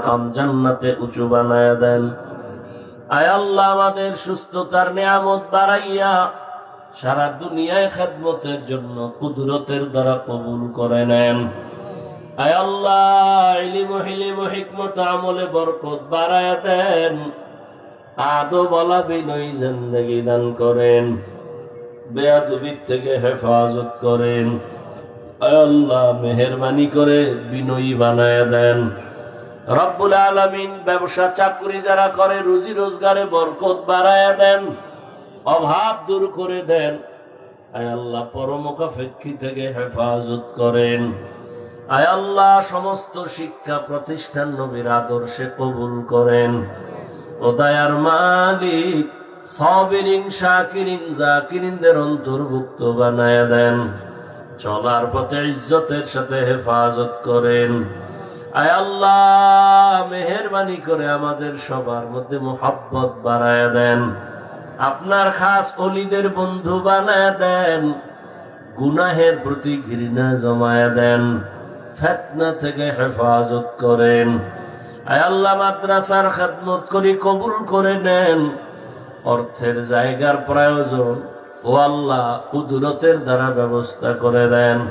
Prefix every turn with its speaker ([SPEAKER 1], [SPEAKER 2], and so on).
[SPEAKER 1] মাকাম জান্নাতে উঁচু বানায়া দেন। আয় আল্লাহ, আমাদের সুস্থতার নিয়ামত বাড়াইয়া সারা দুনিয়ায় খেদমতের জন্য কুদরতের দ্বারা কবুল করে নেন। আয় আল্লাহ, ইলম হিলিম হিকমত আমলে বরকত বাড়ায়া দেন। আদব বলা বিনয়ী জিন্দেগি দান করেন। বেয়াদবির থেকে হেফাজত করেন। আয় আল্লাহ, মেহেরবানি করে বিনয়ী বানায়া দেন। রব্বুল আলামিন, ব্যবসা চাকরি যারা করে রুজি রোজগারে বরকত বাড়ায়া দেন, অভাব দূর করে দেন। আয় আল্লাহ, পরমুখাপেক্ষী থেকে হেফাজত করেন। আয় আল্লাহ, সমস্ত শিক্ষা প্রতিষ্ঠান নবীর আদর্শে কবুল করেন। ও দয়ার মালিক, সাবিরিন শাকিরিন জাকিরিনদের অন্তর্ভুক্ত বানায়া দেন। চলার পথে ইজ্জতের সাথে হেফাজত করেন। আয় আল্লাহ, মেহেরবানি করে আমাদের সবার মধ্যে মুহাব্বত বাড়ায়া দেন। আপনার খাস ওলিদের বন্ধু বানায়া দেন। গুনাহের প্রতি ঘৃণা জমায়া দেন। ফিতনা থেকে হেফাজত করেন। আয় আল্লাহ, মাদ্রাসার খেদমত করি কবুল করে নেন। অর্থের জায়গার প্রয়োজন ও আল্লাহ কুদরতের দ্বারা ব্যবস্থা করে দেন।